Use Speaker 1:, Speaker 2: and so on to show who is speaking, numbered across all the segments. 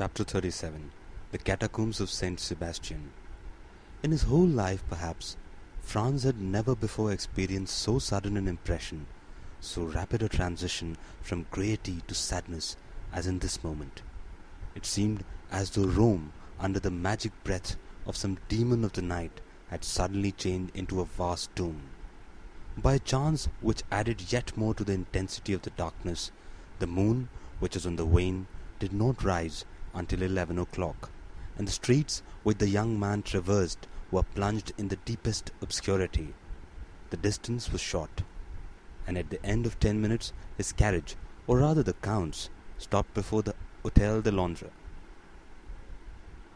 Speaker 1: Chapter 37. The Catacombs of Saint Sebastian. In his whole life, perhaps, Franz had never before experienced so sudden an impression, so rapid a transition from gaiety to sadness as in this moment. It seemed as though Rome, under the magic breath of some demon of the night, had suddenly changed into a vast tomb. By a chance which added yet more to the intensity of the darkness, the moon, which was on the wane, did not rise until 11 o'clock, and the streets which the young man traversed were plunged in the deepest obscurity. The distance was short, and at the end of 10 minutes his carriage, or rather the Count's, stopped before the Hôtel de Londres.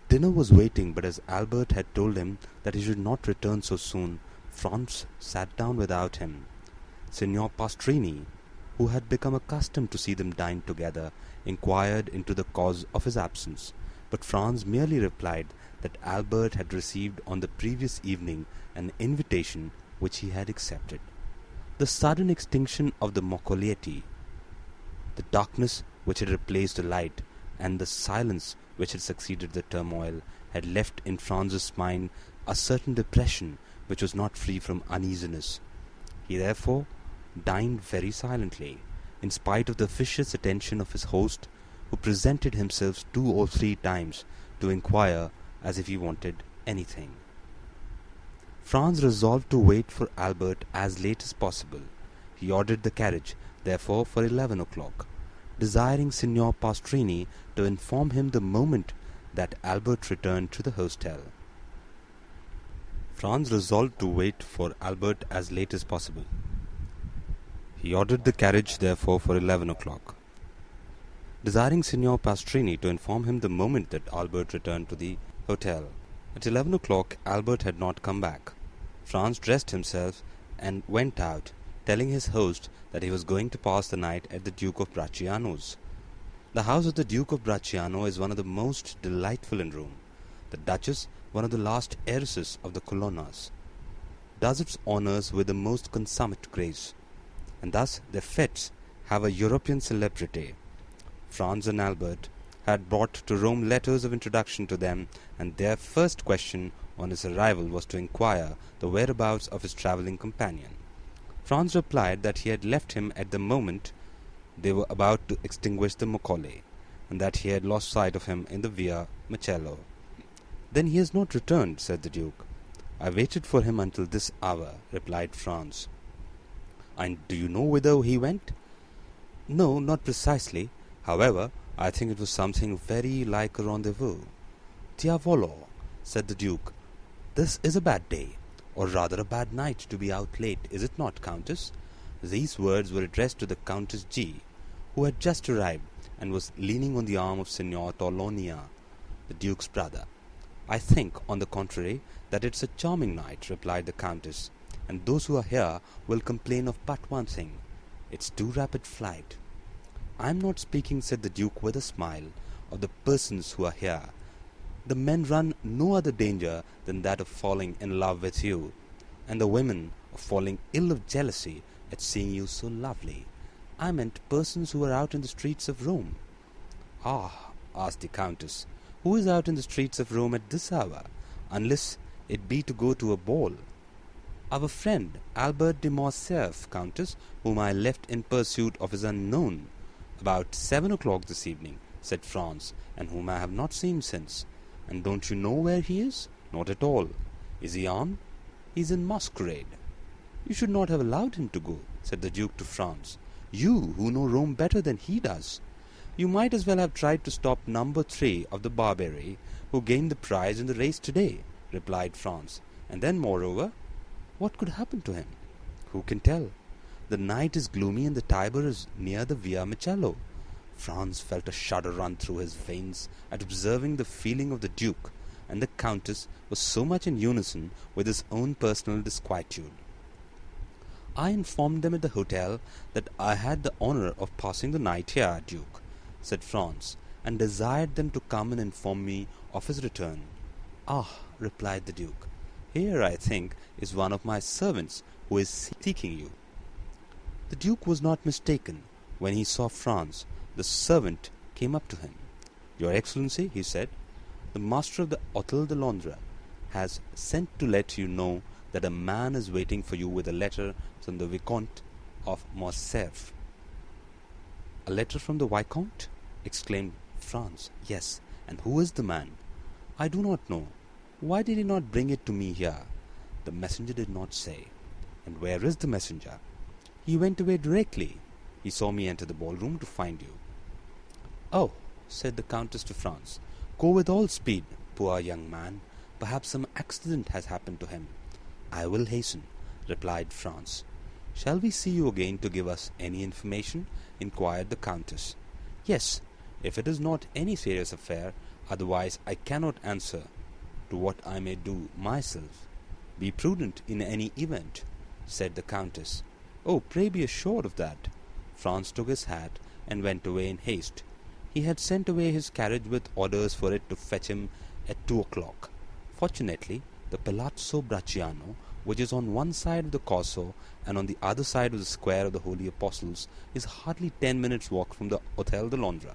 Speaker 1: Dinner was waiting, but as Albert had told him that he should not return so soon, Franz sat down without him. Signor Pastrini, who had become accustomed to see them dine together, inquired into the cause of his absence, but Franz merely replied that Albert had received on the previous evening an invitation which he had accepted. The sudden extinction of the Moccolieti, the darkness which had replaced the light, and the silence which had succeeded the turmoil, had left in Franz's mind a certain depression which was not free from uneasiness. He therefore dined very silently, in spite of the officious attention of his host, who presented himself 2 or 3 times to inquire as if he wanted anything. Franz resolved to wait for Albert as late as possible. He ordered the carriage, therefore, for 11 o'clock, desiring Signor Pastrini to inform him the moment that Albert returned to the hostel. Franz resolved to wait for Albert as late as possible. He ordered the carriage, therefore, for 11 o'clock, desiring Signor Pastrini to inform him the moment that Albert returned to the hotel. At 11 o'clock, Albert had not come back. Franz dressed himself and went out, telling his host that he was going to pass the night at the Duke of Bracciano's. The house of the Duke of Bracciano is one of the most delightful in Rome. The Duchess, one of the last heiresses of the Colonnas, does its honours with the most consummate grace, and thus their fêtes have a European celebrity. Franz and Albert had brought to Rome letters of introduction to them, and their first question on his arrival was to inquire the whereabouts of his travelling companion. Franz replied that he had left him at the moment they were about to extinguish the Moccoli, and that he had lost sight of him in the Via Macello. "Then he has not returned," said the Duke. "I waited for him until this hour," replied Franz. "And do you know whither he went?" "No, not precisely. However, I think it was something very like a rendezvous." "Diavolo," said the Duke, "this is a bad day, or rather a bad night, to be out late, is it not, Countess?" These words were addressed to the Countess G., who had just arrived, and was leaning on the arm of Signor Torlonia, the Duke's brother. "I think, on the contrary, that it's a charming night," replied the Countess, "and those who are here will complain of but one thing. It's too rapid flight." "I am not speaking," said the Duke with a smile, "of the persons who are here. The men run no other danger than that of falling in love with you, and the women of falling ill of jealousy at seeing you so lovely. I meant persons who are out in the streets of Rome." "Ah," asked the Countess, "who is out in the streets of Rome at this hour, unless it be to go to a ball?" "Our friend Albert de Morcerf, Countess, whom I left in pursuit of his unknown about 7 o'clock this evening," said Franz, "and whom I have not seen since." "And don't you know where he is?" "Not at all." "Is he armed?" "He is in masquerade." "You should not have allowed him to go," said the Duke to Franz. "You, who know Rome better than he does." "You might as well have tried to stop number 3 of the Barbary, who gained the prize in the race today," replied Franz. "And then, moreover, what could happen to him?" "Who can tell? The night is gloomy, and the Tiber is near the Via Macello." Franz felt a shudder run through his veins at observing the feeling of the Duke, and the Countess was so much in unison with his own personal disquietude. "I informed them at the hotel that I had the honour of passing the night here, Duke," said Franz, "and desired them to come and inform me of his return." "Ah," replied the Duke, "here, I think, is one of my servants who is seeking you." The Duke was not mistaken. When he saw Franz, the servant came up to him. "Your Excellency," he said, "the master of the Hôtel de Londres has sent to let you know that a man is waiting for you with a letter from the Vicomte of Morcerf." "A letter from the Viscount?" exclaimed Franz. "Yes, and who is the man?" "I do not know. Why did he not bring it to me here?" "The messenger did not say." "And where is the messenger?" "He went away directly. He saw me enter the ballroom to find you." "Oh," said the Countess to Franz, "go with all speed. Poor young man. Perhaps some accident has happened to him." "I will hasten," replied Franz. "Shall we see you again to give us any information?" inquired the Countess. "Yes, if it is not any serious affair. Otherwise I cannot answer to what I may do myself." "Be prudent in any event," said the Countess. "Oh, pray be assured of that." Franz took his hat and went away in haste. He had sent away his carriage with orders for it to fetch him at 2 o'clock. Fortunately, the Palazzo Bracciano, which is on one side of the Corso and on the other side of the Square of the Holy Apostles, is hardly 10 minutes' walk from the Hôtel de Londres.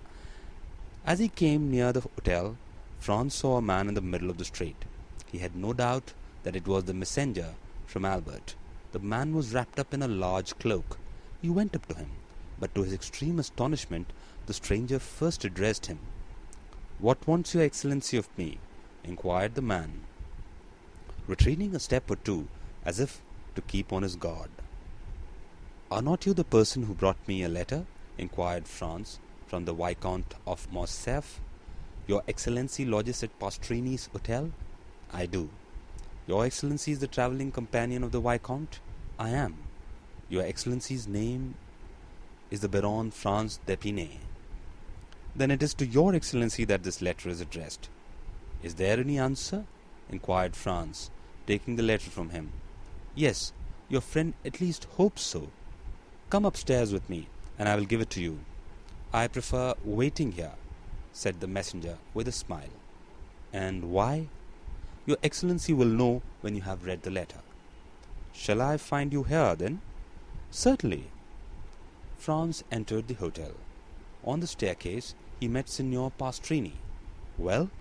Speaker 1: As he came near the hotel, Franz saw a man in the middle of the street. He had no doubt that it was the messenger from Albert. The man was wrapped up in a large cloak. He went up to him, but to his extreme astonishment, the stranger first addressed him. "What wants your Excellency of me?" inquired the man, retreating a step or two, as if to keep on his guard. "Are not you the person who brought me a letter?" inquired Franz, "from the Viscount of Morcerf? Your Excellency lodges at Pastrini's hotel?" "I do." "Your Excellency is the travelling companion of the Viscount?" "I am." "Your Excellency's name is the Baron Franz d'Épinay." "Then it is to your Excellency that this letter is addressed." "Is there any answer?" inquired Franz, taking the letter from him. "Yes, your friend at least hopes so." "Come upstairs with me, and I will give it to you." "I prefer waiting here," said the messenger with a smile. "And why?" "Your Excellency will know when you have read the letter." "Shall I find you here, then?" "Certainly." Franz entered the hotel. On the staircase he met Signor Pastrini. "Well?"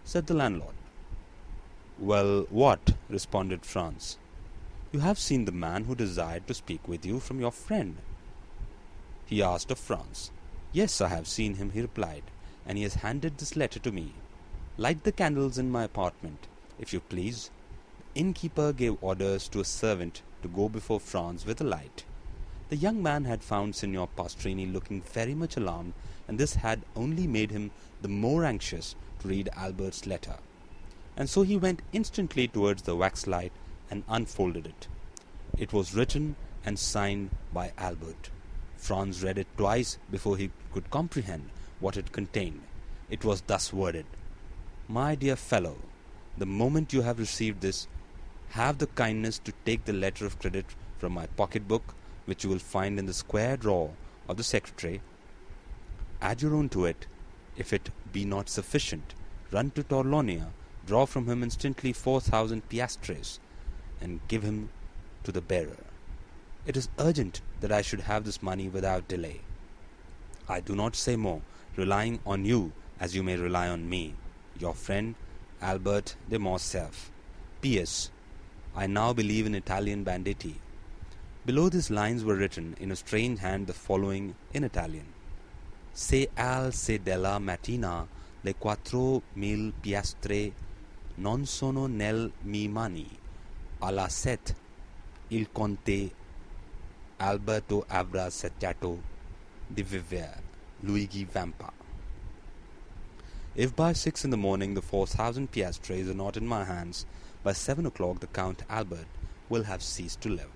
Speaker 1: said the landlord. "Well, what?" responded Franz. "You have seen the man who desired to speak with you from your friend?" he asked of Franz. "Yes, I have seen him," he replied, "and he has handed this letter to me. Light the candles in my apartment, if you please." The innkeeper gave orders to a servant to go before Franz with a light. The young man had found Signor Pastrini looking very much alarmed, and this had only made him the more anxious to read Albert's letter. And so he went instantly towards the wax light and unfolded it. It was written and signed by Albert. Franz read it twice before he could comprehend what it contained. It was thus worded: "My dear fellow, the moment you have received this, have the kindness to take the letter of credit from my pocket-book, which you will find in the square drawer of the secretary. Add your own to it. If it be not sufficient, run to Torlonia, draw from him instantly 4,000 piastres, and give him to the bearer. It is urgent that I should have this money without delay. I do not say more, relying on you as you may rely on me. Your friend, Albert de Morcerf. P.S. I now believe in Italian banditti." Below these lines were written in a strange hand the following in Italian: "Se alse della mattina le 4.000 piastre non sono nel mi mani, alla 7 il conte Alberto avrà accettato di vivere. Luigi Vampa." If by 6 in the morning the 4,000 piastres are not in my hands, by 7 o'clock the Count Albert will have ceased to live.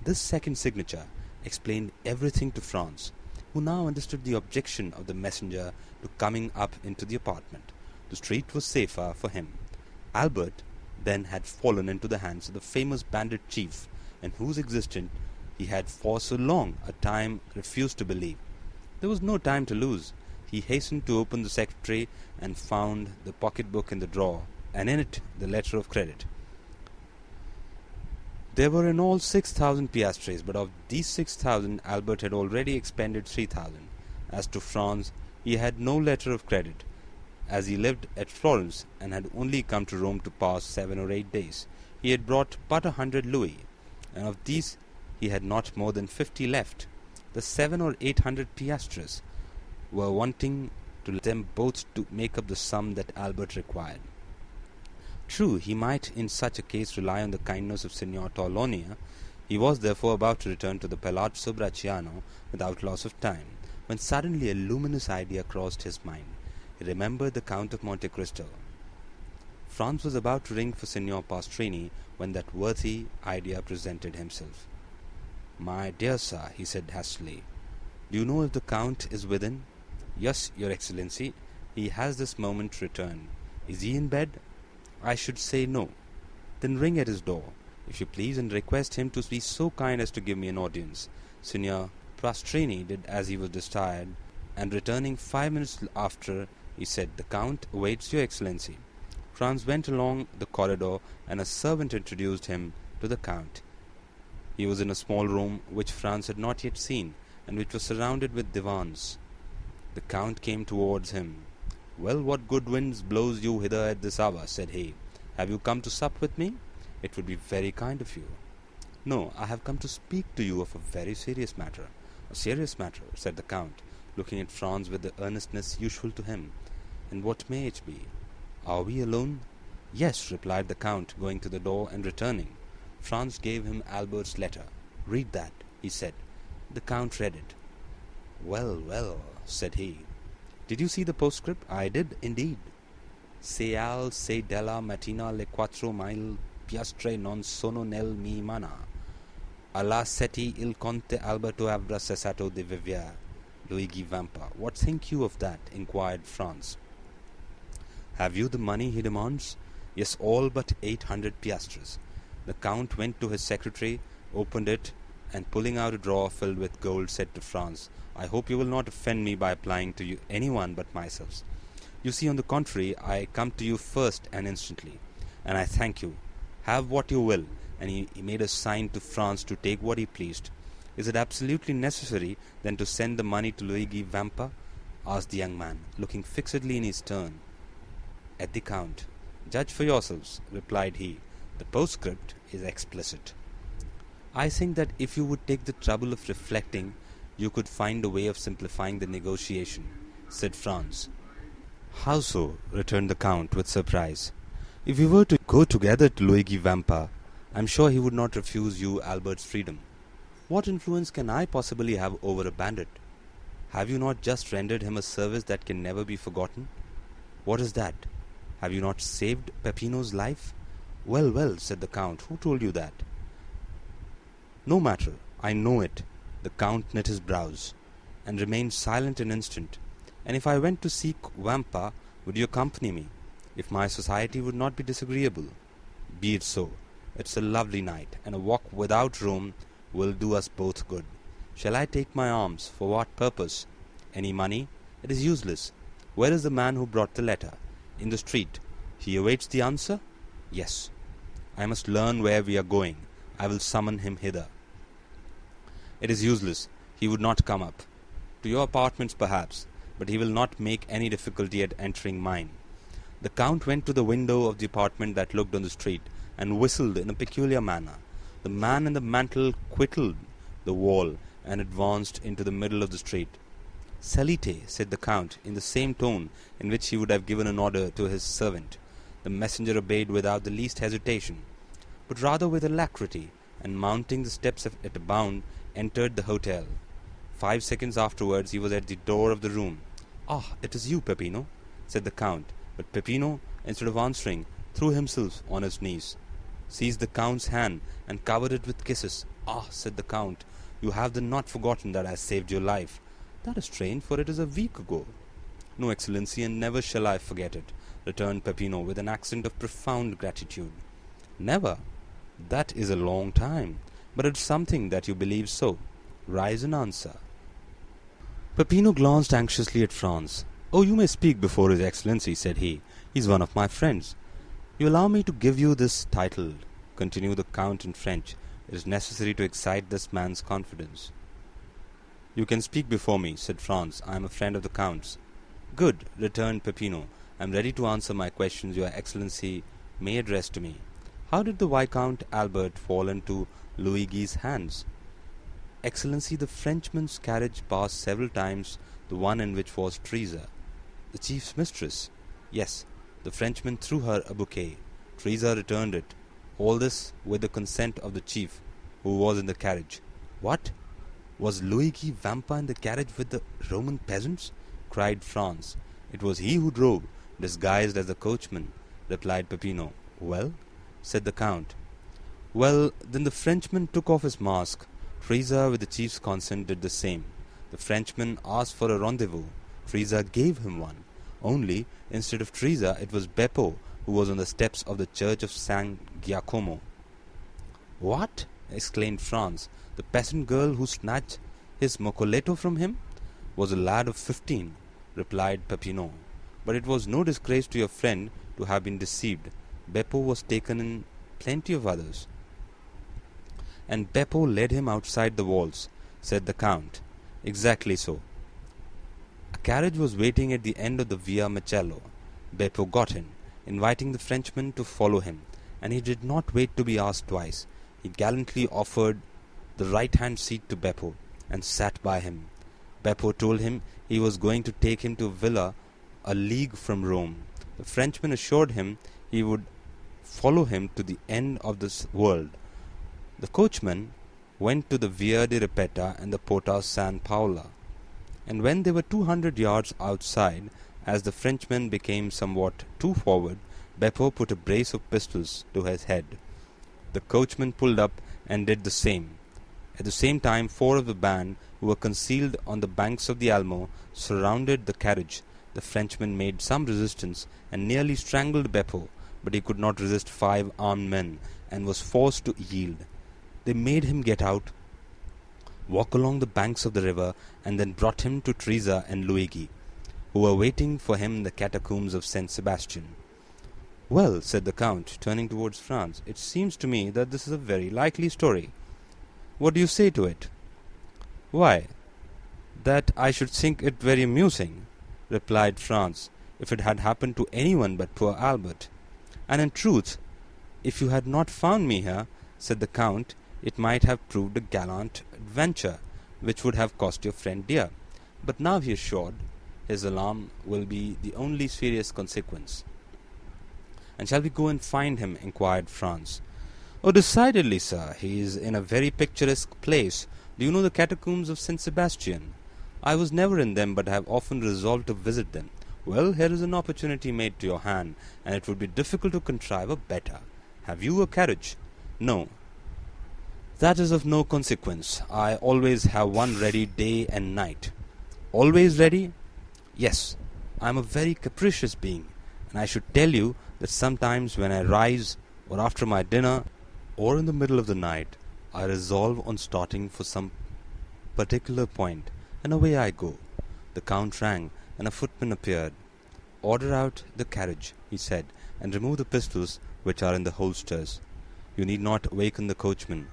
Speaker 1: This second signature explained everything to Franz, who now understood the objection of the messenger to coming up into the apartment. The street was safer for him. Albert then had fallen into the hands of the famous bandit chief, in whose existence he had for so long a time refused to believe. There was no time to lose. He hastened to open the secretary and found the pocket-book in the drawer, and in it the letter of credit. There were in all 6,000 piastres, but of these 6,000 Albert had already expended 3,000. As to Franz, he had no letter of credit, as he lived at Florence and had only come to Rome to pass 7 or 8 days. He had brought but 100 louis, and of these he had not more than 50 left. The 700 or 800 piastres were wanting to them both to make up the sum that Albert required. True, he might in such a case rely on the kindness of Signor Torlonia. He was therefore about to return to the Palazzo Bracciano without loss of time, when suddenly a luminous idea crossed his mind. He remembered the Count of Monte Cristo. Franz was about to ring for Signor Pastrini when that worthy idea presented himself. "My dear sir," he said hastily, "do you know if the Count is within?" "Yes, your Excellency. He has this moment returned." "Is he in bed?" "I should say no." "Then ring at his door, if you please, and request him to be so kind as to give me an audience." Signor Pastrini did as he was desired, and returning 5 minutes after, he said, "The Count awaits your Excellency." Franz went along the corridor, and a servant introduced him to the Count. He was in a small room which Franz had not yet seen, and which was surrounded with divans. The Count came towards him. "Well, what good winds blows you hither at this hour?" said he. "Have you come to sup with me? It would be very kind of you." "No, I have come to speak to you of a very serious matter." "A serious matter," said the Count, looking at Franz with the earnestness usual to him. "And what may it be? Are we alone?" "Yes," replied the Count, going to the door and returning. Franz gave him Albert's letter. "Read that," he said. The Count read it. "Well, well," said he. "Did you see the postscript?" "I did, indeed." "Se al se della mattina le 4.000 piastre non sono nel mi mana. Alla sette il Conte Alberto avrà cessato di vivere. Luigi Vampa." "What think you of that?" inquired Franz. "Have you the money he demands?" "Yes, all but 800 piastres." The Count went to his secretary, opened it, and pulling out a drawer filled with gold, said to Franz, "I hope you will not offend me by applying to you anyone but myself. You see, on the contrary, I come to you first and instantly, and I thank you. Have what you will." And he made a sign to Franz to take what he pleased. "Is it absolutely necessary, then, to send the money to Luigi Vampa?" asked the young man, looking fixedly in his turn at the Count. "Judge for yourselves," replied he. "The postscript is explicit." "I think that if you would take the trouble of reflecting, you could find a way of simplifying the negotiation," said Franz. "How so?" returned the Count with surprise. "If we were to go together to Luigi Vampa, I am sure he would not refuse you Albert's freedom. What influence can I possibly have over a bandit? Have you not just rendered him a service that can never be forgotten?" "What is that?" "Have you not saved Peppino's life?" "Well, well," said the Count, "who told you that?" "No matter, I know it." The Count knit his brows, and remained silent an instant. "And if I went to seek Vampa, would you accompany me, if my society would not be disagreeable?" "Be it so. It's a lovely night, and a walk without Rome will do us both good. Shall I take my arms? For what purpose? Any money? It is useless. Where is the man who brought the letter?" "In the street." "He awaits the answer?" "Yes." "I must learn where we are going. I will summon him hither." "It is useless. He would not come up. To your apartments perhaps, but he will not make any difficulty at entering mine." The Count went to the window of the apartment that looked on the street, and whistled in a peculiar manner. The man in the mantle quitted the wall, and advanced into the middle of the street. "Salite," said the Count, in the same tone in which he would have given an order to his servant. The messenger obeyed without the least hesitation, but rather with alacrity, and mounting the steps at a bound, entered the hotel. 5 seconds afterwards he was at the door of the room. "Ah, it is you, Peppino," said the Count, but Peppino, instead of answering, threw himself on his knees, seized the Count's hand, and covered it with kisses. "Ah," said the Count, "you have then not forgotten that I saved your life." "That is strange, for it is a week ago." "No, Excellency, and never shall I forget it," returned Peppino with an accent of profound gratitude. "Never? That is a long time. But it is something that you believe so. Rise and answer." Peppino glanced anxiously at Franz. "Oh, you may speak before His Excellency," said he. "He is one of my friends." "You allow me to give you this title," continued the Count in French. "It is necessary to excite this man's confidence." "You can speak before me," said Franz. "I am a friend of the Count's." "Good," returned Peppino, I am ready to answer my questions your Excellency may address to me. How did the Viscount Albert fall into Luigi's hands? Excellency, the Frenchman's carriage passed several times, the one in which was Teresa, the chief's mistress. Yes, the Frenchman threw her a bouquet. Teresa returned it. All this with the consent of the chief, who was in the carriage. What? Was Luigi Vampa in the carriage with the Roman peasants? Cried Franz. It was he who drove, disguised as the coachman, replied Peppino. Well? Said the Count. Well, then the Frenchman took off his mask. Teresa, with the chief's consent, did the same. The Frenchman asked for a rendezvous. Teresa gave him one. Only, instead of Teresa, it was Beppo who was on the steps of the church of San Giacomo. What? Exclaimed Franz. The peasant girl who snatched his mocoletto from him was a lad of 15, replied Peppino. But it was no disgrace to your friend to have been deceived. Beppo was taken in plenty of others. And Beppo led him outside the walls, said the Count. Exactly so. A carriage was waiting at the end of the Via Macello. Beppo got in, inviting the Frenchman to follow him, and he did not wait to be asked twice. He gallantly offered the right-hand seat to Beppo, and sat by him. Beppo told him he was going to take him to a villa a league from Rome. The Frenchman assured him he would follow him to the end of this world. The coachman went to the Via di Ripetta and the Porta San Paola, and when they were 200 yards outside, as the Frenchman became somewhat too forward, Beppo put a brace of pistols to his head. The coachman pulled up and did the same. At the same time, 4 of the band, who were concealed on the banks of the Almo, surrounded the carriage. The Frenchman made some resistance and nearly strangled Beppo, but he could not resist 5 armed men, and was forced to yield. They made him get out, walk along the banks of the river, and then brought him to Teresa and Luigi, who were waiting for him in the catacombs of St. Sebastian. Well, said the Count, turning towards Franz, it seems to me that this is a very likely story. What do you say to it? Why, that I should think it very amusing, replied Franz, if it had happened to anyone but poor Albert. And in truth, if you had not found me here, said the Count, it might have proved a gallant adventure, which would have cost your friend dear. But now he is assured his alarm will be the only serious consequence. And shall we go and find him? Inquired Franz. Oh, decidedly, sir. He is in a very picturesque place. Do you know the catacombs of St. Sebastian? I was never in them, but have often resolved to visit them. Well, here is an opportunity made to your hand, and it would be difficult to contrive a better. Have you a carriage? No. That is of no consequence. I always have one ready day and night. Always ready? Yes. I am a very capricious being, and I should tell you that sometimes when I rise, or after my dinner, or in the middle of the night, I resolve on starting for some particular point, and away I go. The Count rang, and a footman appeared. Order out the carriage, he said, and remove the pistols which are in the holsters. You need not waken the coachman.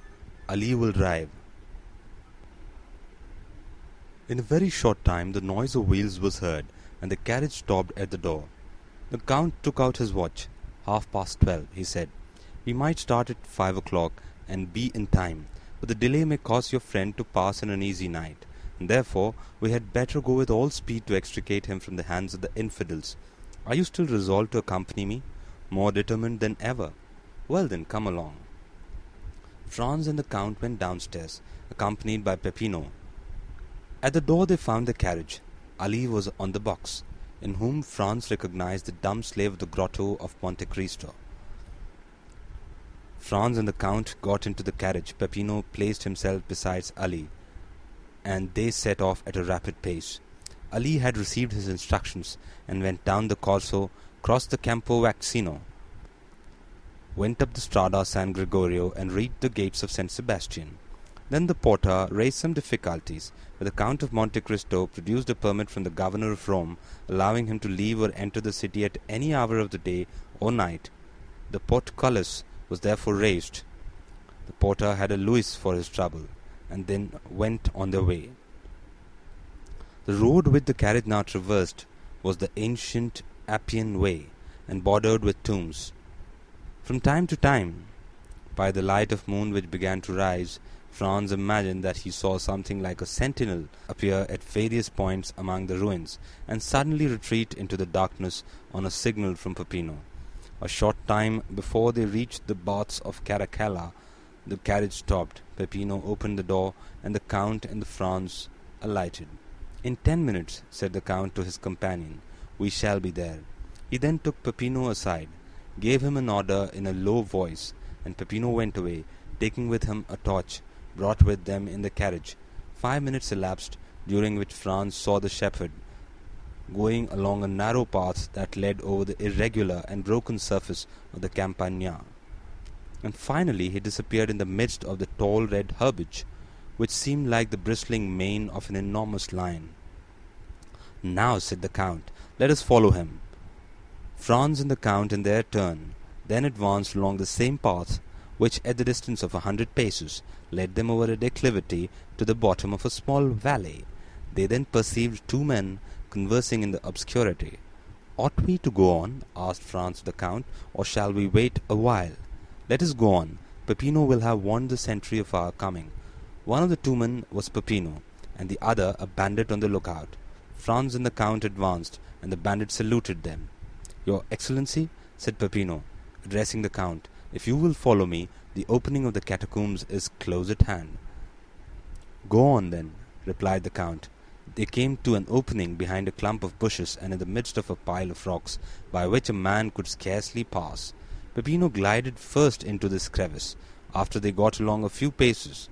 Speaker 1: Ali will drive. In a very short time the noise of wheels was heard, and the carriage stopped at the door. The Count took out his watch. 12:30, he said. We might start at 5 o'clock and be in time, but the delay may cause your friend to pass an uneasy night, and therefore we had better go with all speed to extricate him from the hands of the infidels. Are you still resolved to accompany me? More determined than ever. Well then, come along. Franz and the Count went downstairs, accompanied by Peppino. At the door they found the carriage. Ali was on the box, in whom Franz recognized the dumb slave of the grotto of Monte Cristo. Franz and the Count got into the carriage. Peppino placed himself beside Ali, and they set off at a rapid pace. Ali had received his instructions, and went down the Corso, crossed the Campo Vaccino, went up the Strada San Gregorio, and reached the gates of St. Sebastian. Then the porter raised some difficulties, but the Count of Monte Cristo produced a permit from the governor of Rome, allowing him to leave or enter the city at any hour of the day or night. The portcullis was therefore raised. The porter had a louis for his trouble, and then went on their way. The road which the carriage now traversed was the ancient Appian Way, and bordered with tombs. From time to time, by the light of moon which began to rise, Franz imagined that he saw something like a sentinel appear at various points among the ruins, and suddenly retreat into the darkness on a signal from Peppino. A short time before they reached the baths of Caracalla, the carriage stopped. Peppino opened the door, and the Count and the Franz alighted. "In 10 minutes," said the Count to his companion, "we shall be there." He then took Peppino aside, gave him an order in a low voice, and Peppino went away, taking with him a torch brought with them in the carriage. 5 minutes elapsed, during which Franz saw the shepherd going along a narrow path that led over the irregular and broken surface of the Campagna, and finally he disappeared in the midst of the tall red herbage, which seemed like the bristling mane of an enormous lion. "Now," said the Count, "let us follow him." Franz and the Count in their turn then advanced along the same path, which at the distance of 100 paces led them over a declivity to the bottom of a small valley. They then perceived 2 men conversing in the obscurity. "Ought we to go on?" asked Franz the Count, "or shall we wait a while?" "Let us go on. Peppino will have warned the sentry of our coming." One of the 2 men was Peppino, and the other a bandit on the lookout. Franz and the Count advanced, and the bandit saluted them. "Your Excellency," said Peppino, addressing the Count, "if you will follow me, the opening of the catacombs is close at hand." "Go on, then," replied the Count. They came to an opening behind a clump of bushes and in the midst of a pile of rocks, by which a man could scarcely pass. Peppino glided first into this crevice. After they got along a few paces,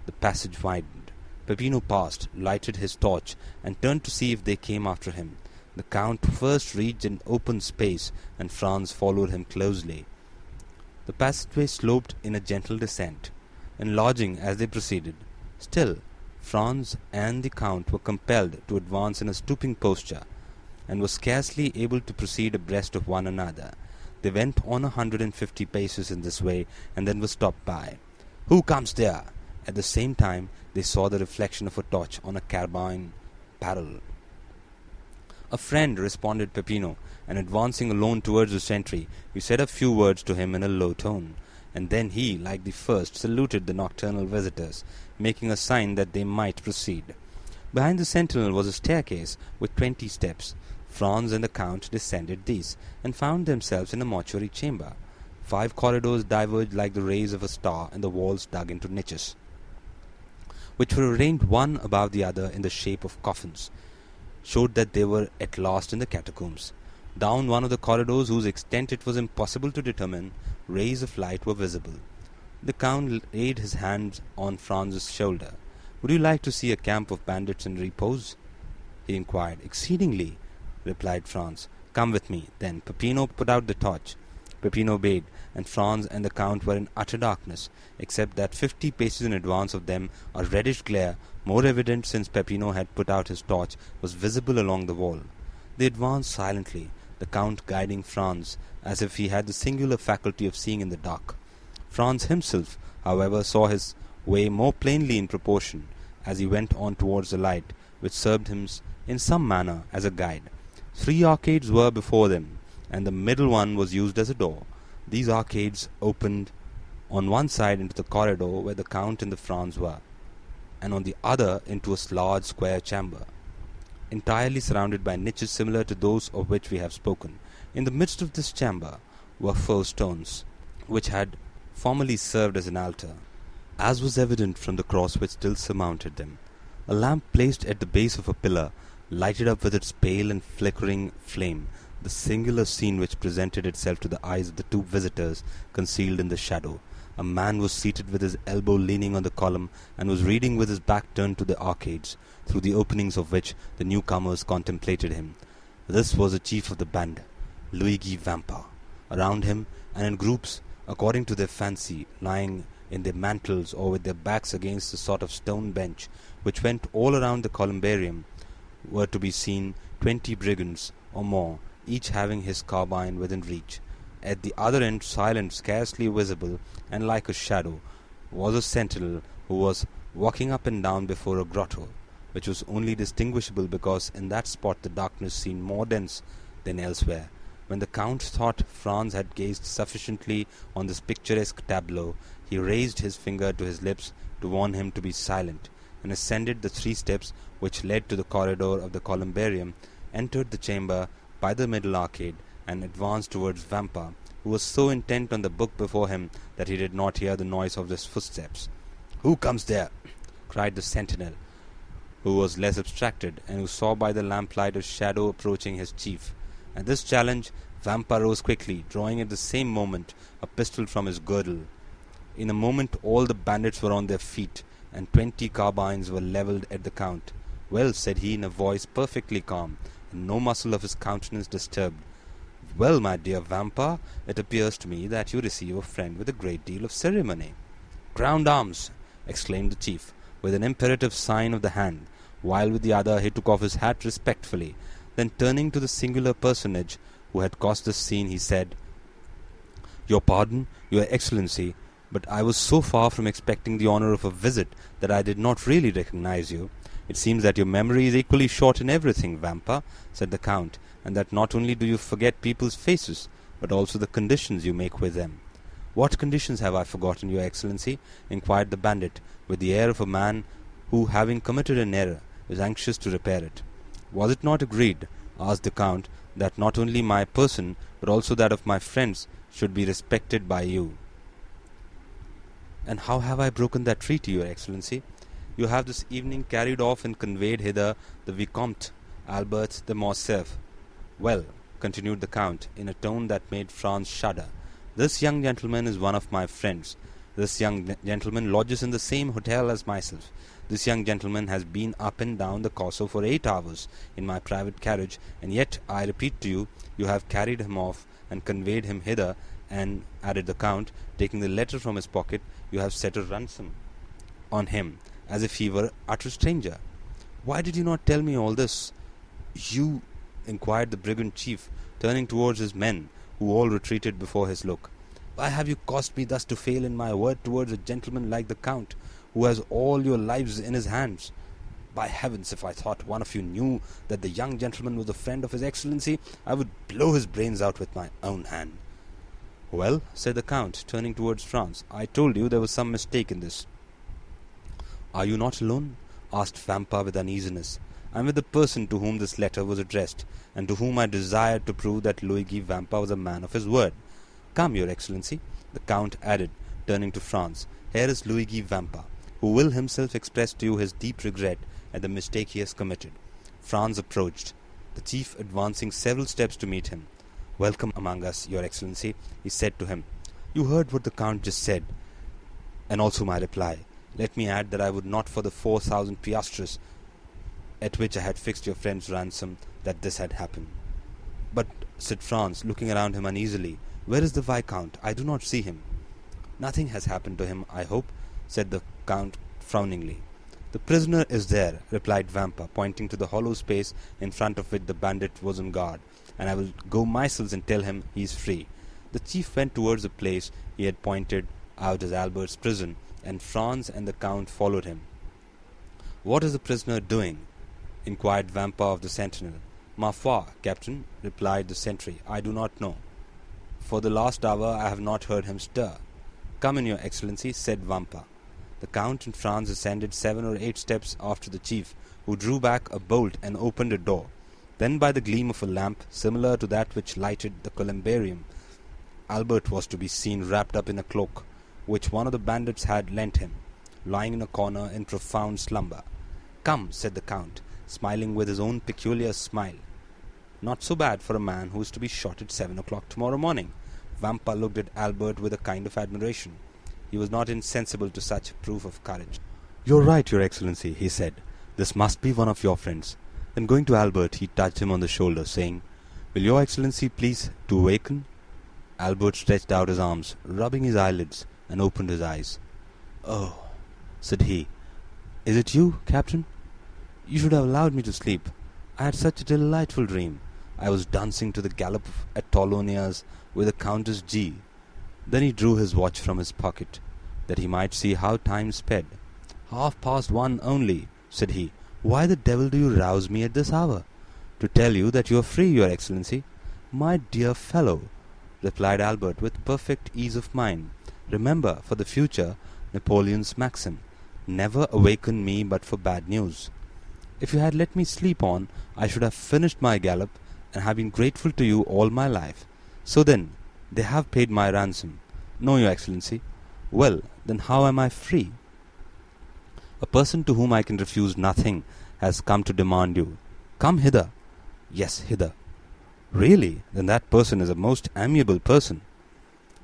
Speaker 1: the passage widened. Peppino passed, lighted his torch, and turned to see if they came after him. The Count first reached an open space, and Franz followed him closely. The passageway sloped in a gentle descent, enlarging as they proceeded. Still, Franz and the Count were compelled to advance in a stooping posture, and were scarcely able to proceed abreast of one another. They went on 150 paces in this way, and then were stopped by. "Who comes there?" At the same time they saw the reflection of a torch on a carbine barrel. "A friend," responded Peppino, and advancing alone towards the sentry, he said a few words to him in a low tone, and then he, like the first, saluted the nocturnal visitors, making a sign that they might proceed. Behind the sentinel was a staircase with 20 steps. Franz and the Count descended these, and found themselves in a mortuary chamber. 5 corridors diverged like the rays of a star, and the walls dug into niches, which were arranged one above the other in the shape of coffins, showed that they were at last in the catacombs. Down one of the corridors, whose extent it was impossible to determine, rays of light were visible. The Count laid his hand on Franz's shoulder. "Would you like to see a camp of bandits in repose?" he inquired. "Exceedingly," replied Franz. "Come with me." Then Peppino put out the torch. Peppino obeyed, and Franz and the Count were in utter darkness, except that 50 paces in advance of them a reddish glare, more evident since Peppino had put out his torch, was visible along the wall. They advanced silently, the Count guiding Franz, as if he had the singular faculty of seeing in the dark. Franz himself, however, saw his way more plainly in proportion as he went on towards the light, which served him in some manner as a guide. 3 arcades were before them, and the middle one was used as a door. These arcades opened on one side into the corridor where the Count and the Franz were, and on the other into a large square chamber, entirely surrounded by niches similar to those of which we have spoken. In the midst of this chamber were 4 stones, which had formerly served as an altar, as was evident from the cross which still surmounted them. A lamp placed at the base of a pillar lighted up with its pale and flickering flame the singular scene which presented itself to the eyes of the 2 visitors concealed in the shadow. A man was seated with his elbow leaning on the column, and was reading with his back turned to the arcades, through the openings of which the newcomers contemplated him. This was the chief of the band, Luigi Vampa. Around him, and in groups, according to their fancy, lying in their mantles or with their backs against a sort of stone bench which went all around the columbarium, were to be seen 20 brigands or more, each having his carbine within reach. At the other end, silent, scarcely visible, and like a shadow, was a sentinel who was walking up and down before a grotto, which was only distinguishable because in that spot the darkness seemed more dense than elsewhere. When the Count thought Franz had gazed sufficiently on this picturesque tableau, he raised his finger to his lips to warn him to be silent, and ascended the 3 steps which led to the corridor of the columbarium, entered the chamber by the middle arcade, and advanced towards Vampa, who was so intent on the book before him that he did not hear the noise of his footsteps. "Who comes there?" cried the sentinel, who was less abstracted, and who saw by the lamplight a shadow approaching his chief. At this challenge, Vampa rose quickly, drawing at the same moment a pistol from his girdle. In a moment all the bandits were on their feet, and 20 carbines were levelled at the Count. "Well," said he in a voice perfectly calm, and no muscle of his countenance disturbed. "Well, my dear Vampa, it appears to me that you receive a friend with a great deal of ceremony." "Ground arms!" exclaimed the chief, with an imperative sign of the hand, while with the other he took off his hat respectfully. Then turning to the singular personage who had caused this scene, he said, "Your pardon, your Excellency, but I was so far from expecting the honour of a visit that I did not really recognize you. It seems that your memory is equally short in everything, Vampa," said the Count, "and that not only do you forget people's faces, but also the conditions you make with them." "What conditions have I forgotten, your Excellency?" inquired the bandit, with the air of a man who, having committed an error, is anxious to repair it. "Was it not agreed," asked the Count, "that not only my person, but also that of my friends, should be respected by you?" "And how have I broken that treaty, your Excellency?" "You have this evening carried off and conveyed hither the Vicomte Albert de Morcerf." "Well," continued the Count, in a tone that made Franz shudder, "this young gentleman is one of my friends. This young gentleman lodges in the same hotel as myself. This young gentleman has been up and down the Corso for 8 hours in my private carriage, and yet, I repeat to you, you have carried him off and conveyed him hither, and," added the Count, taking the letter from his pocket, "you have set a ransom on him, as if he were an utter stranger." "Why did you not tell me all this, you?" inquired the brigand chief, turning towards his men, who all retreated before his look. "Why have you caused me thus to fail in my word towards a gentleman like the Count, who has all your lives in his hands? By heavens, if I thought one of you knew that the young gentleman was a friend of his Excellency, I would blow his brains out with my own hand." "Well," said the Count, turning towards Franz, "I told you there was some mistake in this." "Are you not alone?" asked Vampa with uneasiness. "I am with the person to whom this letter was addressed, and to whom I desired to prove that Luigi Vampa was a man of his word. Come, your Excellency," the Count added, turning to Franz, "here is Luigi Vampa, who will himself express to you his deep regret at the mistake he has committed." Franz approached, the chief advancing several steps to meet him. "Welcome among us, your Excellency," he said to him. "You heard what the Count just said, and also my reply. Let me add that I would not for the 4,000 piastres at which I had fixed your friend's ransom that this had happened." "But," said Franz, looking around him uneasily, "where is the Viscount? I do not see him." "Nothing has happened to him, I hope," said the Count frowningly. "The prisoner is there," replied Vampa, pointing to the hollow space in front of which the bandit was on guard, "and I will go myself and tell him he is free." The chief went towards the place he had pointed out as Albert's prison, and Franz and the Count followed him. "What is the prisoner doing?" inquired Vampa of the sentinel. "Ma foi, captain," replied the sentry, "I do not know. For the last hour I have not heard him stir." "Come in, your Excellency," said Vampa. The Count and Franz ascended 7 or 8 steps after the chief, who drew back a bolt and opened a door. Then by the gleam of a lamp, similar to that which lighted the columbarium, Albert was to be seen wrapped up in a cloak, which one of the bandits had lent him, lying in a corner in profound slumber. "Come," said the Count, smiling with his own peculiar smile. "Not so bad for a man who is to be shot at 7 o'clock tomorrow morning." Vampa looked at Albert with a kind of admiration. He was not insensible to such proof of courage. "You are right, your Excellency," he said. "This must be one of your friends." Then going to Albert, he touched him on the shoulder, saying, "Will your Excellency please to awaken?" Albert stretched out his arms, rubbing his eyelids, and opened his eyes. "Oh," said he, "is it you, Captain? You should have allowed me to sleep. I had such a delightful dream. I was dancing to the galop at Tolonia's with the Countess G." Then he drew his watch from his pocket, that he might see how time sped. "1:30 only," said he. "Why the devil do you rouse me at this hour?" "To tell you that you are free, your Excellency." "My dear fellow," replied Albert with perfect ease of mind, "remember for the future Napoleon's maxim, 'Never awaken me but for bad news.' If you had let me sleep on, I should have finished my gallop, and have been grateful to you all my life. So then, they have paid my ransom." "No, your Excellency." "Well, then how am I free?" "A person to whom I can refuse nothing has come to demand you. Come hither." "Yes, hither." "Really? Then that person is a most amiable person."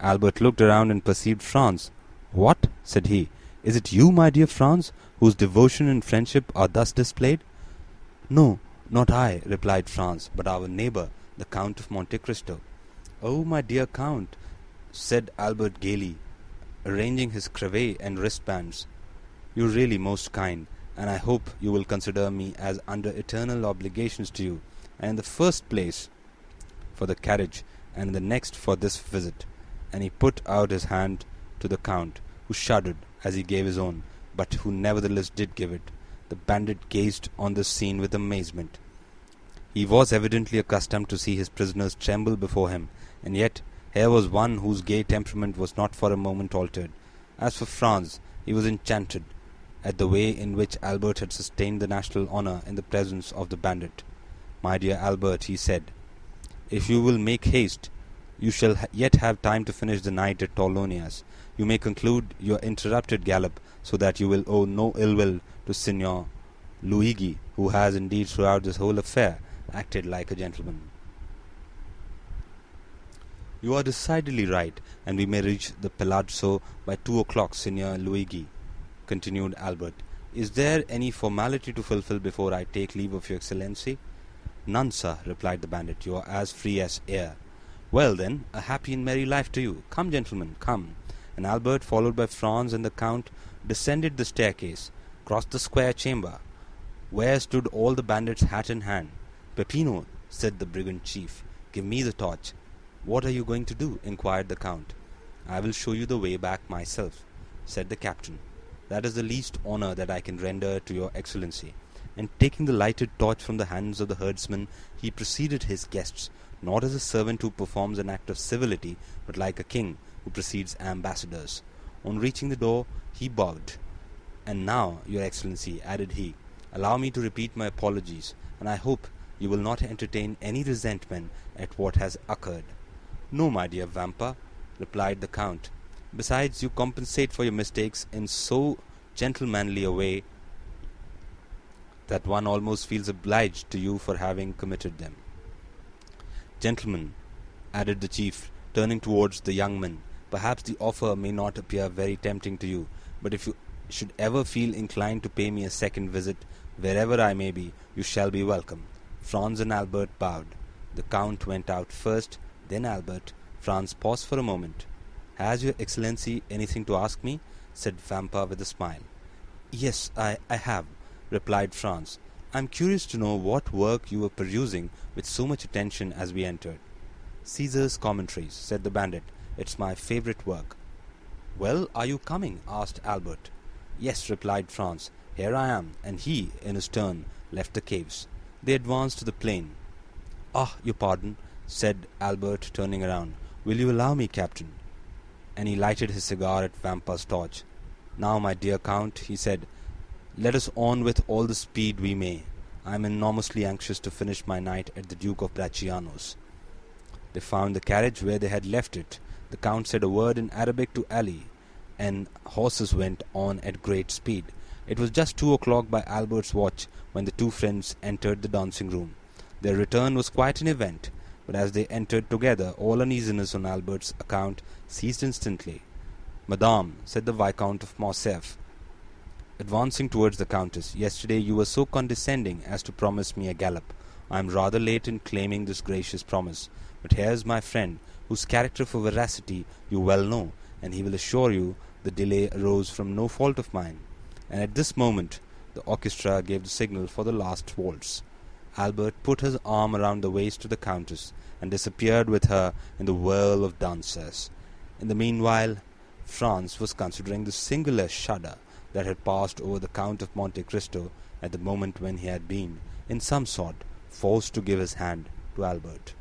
Speaker 1: Albert looked around and perceived Franz. "What?" said he. "Is it you, my dear Franz, whose devotion and friendship are thus displayed?" "No, not I," replied Franz, "but our neighbour, the Count of Monte Cristo." "Oh, my dear Count," said Albert gaily, arranging his cravat and wristbands, "you are really most kind, and I hope you will consider me as under eternal obligations to you, and in the first place for the carriage, and in the next for this visit." And he put out his hand to the Count, who shuddered as he gave his own, but who nevertheless did give it. The bandit gazed on this scene with amazement. He was evidently accustomed to see his prisoners tremble before him, and yet here was one whose gay temperament was not for a moment altered. As for Franz, he was enchanted at the way in which Albert had sustained the national honour in the presence of the bandit. "My dear Albert," he said, "if you will make haste, you shall yet have time to finish the night at Torlonia's. You may conclude your interrupted gallop, so that you will owe no ill will to Signor Luigi, who has indeed throughout this whole affair acted like a gentleman." "You are decidedly right, and we may reach the Palazzo by 2 o'clock, Signor Luigi," continued Albert. "Is there any formality to fulfill before I take leave of your Excellency?" "None, sir," replied the bandit. "You are as free as air." "Well, then, a happy and merry life to you. Come, gentlemen, come." And Albert, followed by Franz and the Count, descended the staircase, crossed the square chamber, where stood all the bandits hat in hand. "Peppino," said the brigand chief, "give me the torch." "What are you going to do?" inquired the Count. "I will show you the way back myself," said the captain. "That is the least honour that I can render to your Excellency." And taking the lighted torch from the hands of the herdsman, he preceded his guests, not as a servant who performs an act of civility, but like a king who precedes ambassadors. On reaching the door, he bowed. "And now, your Excellency," added he, "allow me to repeat my apologies, and I hope you will not entertain any resentment at what has occurred." "No, my dear Vampa," replied the Count. "Besides, you compensate for your mistakes in so gentlemanly a way that one almost feels obliged to you for having committed them. Gentlemen," added the chief, turning towards the young men, "perhaps the offer may not appear very tempting to you, but if you should ever feel inclined to pay me a second visit, wherever I may be, you shall be welcome." Franz and Albert bowed. The Count went out first, then Albert. Franz paused for a moment. "Has your Excellency anything to ask me?" said Vampa with a smile. "Yes, I have," replied Franz. "I am curious to know what work you were perusing with so much attention as we entered." "Caesar's Commentaries," said the bandit. "It's my favourite work." "Well, are you coming?" asked Albert. "Yes," replied Franz. "Here I am," and he, in his turn, left the caves. They advanced to the plain. "Ah, your pardon," said Albert, turning around. "Will you allow me, Captain?" And he lighted his cigar at Vampa's torch. "Now, my dear Count," he said, "let us on with all the speed we may. I am enormously anxious to finish my night at the Duke of Bracciano's." They found the carriage where they had left it. The Count said a word in Arabic to Ali, and horses went on at great speed. It was just 2 o'clock by Albert's watch when the two friends entered the dancing-room. Their return was quite an event, but as they entered together, all uneasiness on Albert's account ceased instantly. "Madame," said the Viscount of Morcerf, advancing towards the Countess, "yesterday you were so condescending as to promise me a gallop. I am rather late in claiming this gracious promise, but here is my friend, whose character for veracity you well know, and he will assure you the delay arose from no fault of mine." And at this moment the orchestra gave the signal for the last waltz. Albert put his arm around the waist of the Countess, and disappeared with her in the whirl of dancers. In the meanwhile, Franz was considering the singular shudder that had passed over the Count of Monte Cristo at the moment when he had been, in some sort, forced to give his hand to Albert.